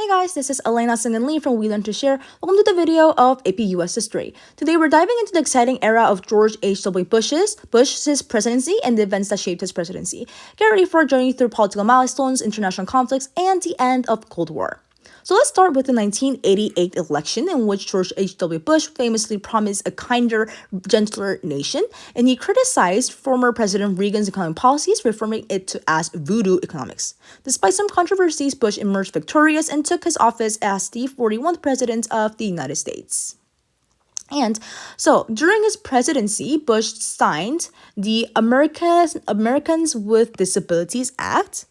Hey guys, this is Elena Singh and Lee from We Learn to Share. Welcome to the video of AP US History. Today we're diving into the exciting era of George H.W. Bush's presidency and the events that shaped his presidency. Get ready for a journey through political milestones, international conflicts, and the end of the Cold War. So let's start with the 1988 election, in which George H.W. Bush famously promised a kinder, gentler nation, and he criticized former President Reagan's economic policies, referring it to as voodoo economics. Despite some controversies, Bush emerged victorious and took his office as the 41st President of the United States. And so during his presidency, Bush signed the Americans with Disabilities Act,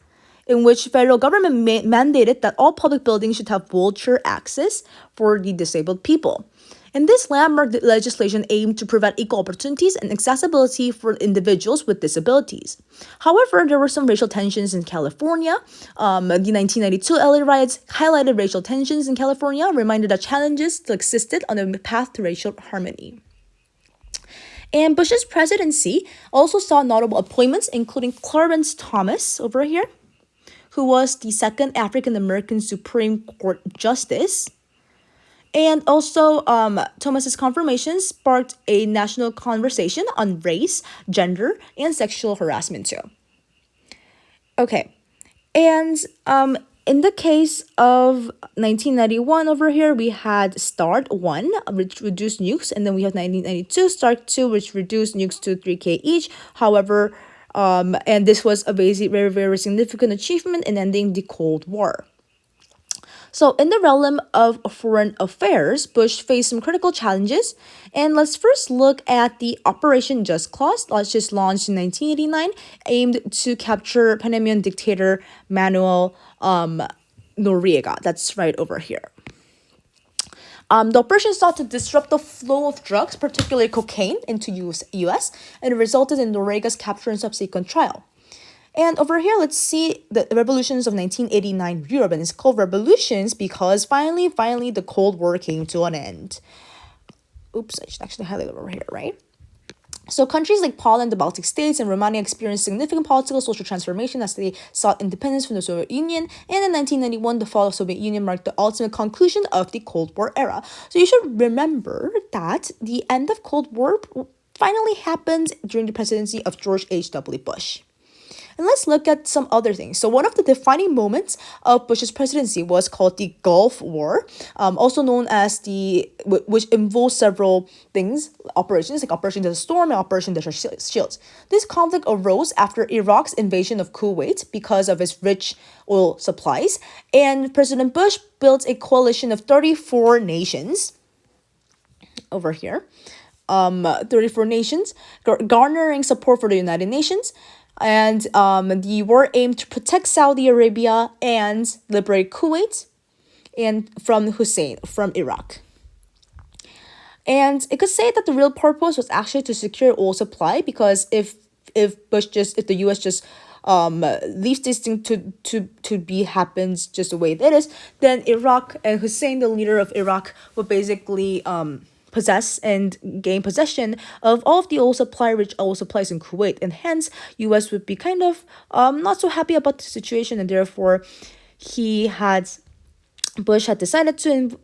in which federal government mandated that all public buildings should have wheelchair access for the disabled people. And this landmark legislation aimed to provide equal opportunities and accessibility for individuals with disabilities. However, there were some racial tensions in California. The 1992 LA riots highlighted racial tensions in California, reminded that challenges still existed on the path to racial harmony. And Bush's presidency also saw notable appointments, including Clarence Thomas over here, who was the second African-American Supreme Court Justice. And also, Thomas's confirmation sparked a national conversation on race, gender, and sexual harassment too. Okay, and in the case of 1991 over here, we had START 1, which reduced nukes, and then we have 1992 START 2, which reduced nukes to 3K each. However, and this was a very, very significant achievement in ending the Cold War. So in the realm of foreign affairs, Bush faced some critical challenges. And let's first look at the Operation Just Clause, just launched in 1989, aimed to capture Panamanian dictator Manuel Noriega. That's right over here. The operation sought to disrupt the flow of drugs, particularly cocaine, into U.S. and it resulted in Noriega's capture and subsequent trial. And over here, let's see the revolutions of 1989 Europe, and it's called revolutions because finally, the Cold War came to an end. Oops, I should actually highlight it over here, right? So countries like Poland, the Baltic states, and Romania experienced significant political social transformation as they sought independence from the Soviet Union. And in 1991, the fall of the Soviet Union marked the ultimate conclusion of the Cold War era. So you should remember that the end of Cold War finally happened during the presidency of George H.W. Bush. And let's look at some other things. So one of the defining moments of Bush's presidency was called the Gulf War, also known as which involves several things, operations like Operation Desert Storm and Operation Desert Shield. This conflict arose after Iraq's invasion of Kuwait because of its rich oil supplies, and President Bush built a coalition of 34 nations over here, 34 nations, garnering support for the United Nations. And the war aimed to protect Saudi Arabia and liberate Kuwait and from Iraq. And it could say that the real purpose was actually to secure oil supply, because if the US just leaves this thing to be happens just the way it is, then Iraq and Hussein, the leader of Iraq, would basically possess and gain possession of all of the rich oil supplies in Kuwait, and hence U.S. would be kind of not so happy about the situation, and therefore Bush had decided to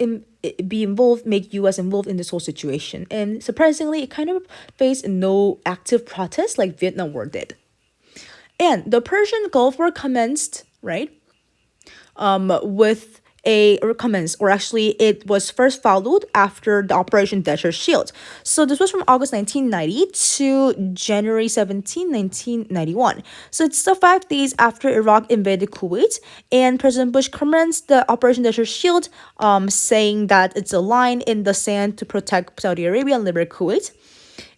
make U.S. involved in this whole situation, and surprisingly, it kind of faced no active protest like Vietnam War did. And the Persian Gulf War commenced, right? It was first followed after the Operation Desert Shield. So this was from August 1990 to January 17, 1991. So it's still 5 days after Iraq invaded Kuwait, and President Bush commenced the Operation Desert Shield, saying that it's a line in the sand to protect Saudi Arabia and liberate Kuwait.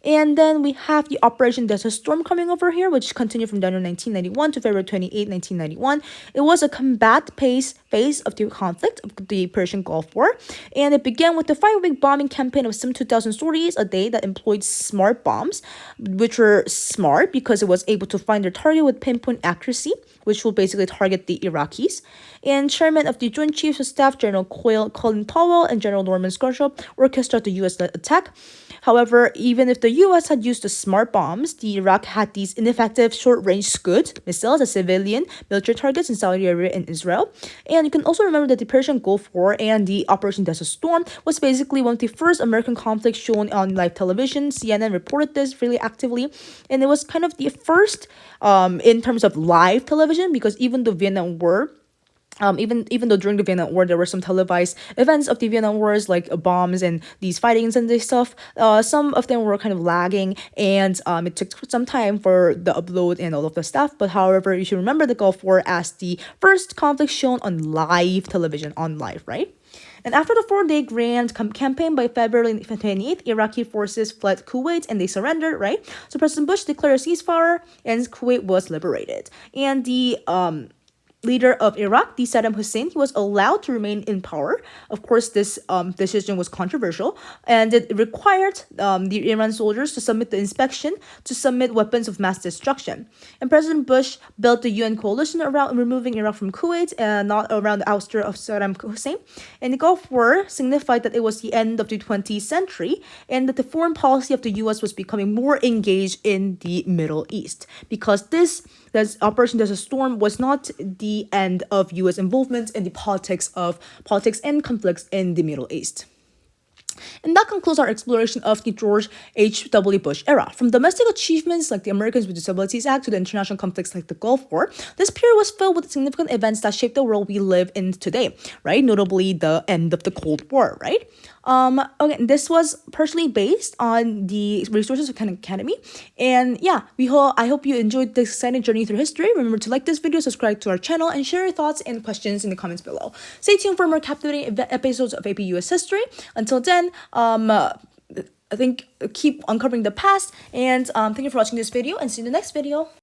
And then we have the Operation Desert Storm coming over here, which continued from January 1991 to February 28, 1991. It was a combat phase of the conflict of the Persian Gulf War, and it began with the 5-week bombing campaign of some 2,000 sorties a day that employed smart bombs, which were smart because it was able to find their target with pinpoint accuracy, which will basically target the Iraqis. And Chairman of the Joint Chiefs of Staff, General Colin Powell and General Norman Scoggin, orchestrated the U.S. attack. However, even if the US had used the smart bombs, the Iraq had these ineffective short-range Scud missiles as civilian military targets in Saudi Arabia and Israel. And you can also remember that the Persian Gulf War and the Operation Desert Storm was basically one of the first American conflicts shown on live television. CNN reported this really actively, and it was kind of the first in terms of live television, because even the Vietnam War, even though during the Vietnam War there were some televised events of the Vietnam Wars, like bombs and these fightings and this stuff, some of them were kind of lagging, and it took some time for the upload and all of the stuff. But however, you should remember the Gulf War as the first conflict shown on live television, on live, right? And after the 4-day grand campaign, by February 28th, Iraqi forces fled Kuwait and they surrendered, right? So President Bush declared a ceasefire and Kuwait was liberated. And the leader of Iraq, the Saddam Hussein, he was allowed to remain in power. Of course, this decision was controversial, and it required the Iran soldiers to submit the inspection to submit weapons of mass destruction. And President Bush built the UN coalition around removing Iraq from Kuwait and not around the ouster of Saddam Hussein. And the Gulf War signified that it was the end of the 20th century and that the foreign policy of the US was becoming more engaged in the Middle East, because this Operation Desert Storm was not the end of U.S. involvement in the politics and conflicts in the Middle East. And that concludes our exploration of the George H.W. Bush era. From domestic achievements like the Americans with Disabilities Act to the international conflicts like the Gulf War, this period was filled with significant events that shaped the world we live in today, right? Notably, the end of the Cold War, right? Okay, this was partially based on the resources of Khan Academy. And yeah, I hope you enjoyed this exciting journey through history. Remember to like this video, subscribe to our channel, and share your thoughts and questions in the comments below. Stay tuned for more captivating episodes of AP US History. Until then, I think keep uncovering the past, and thank you for watching this video, and see you in the next video.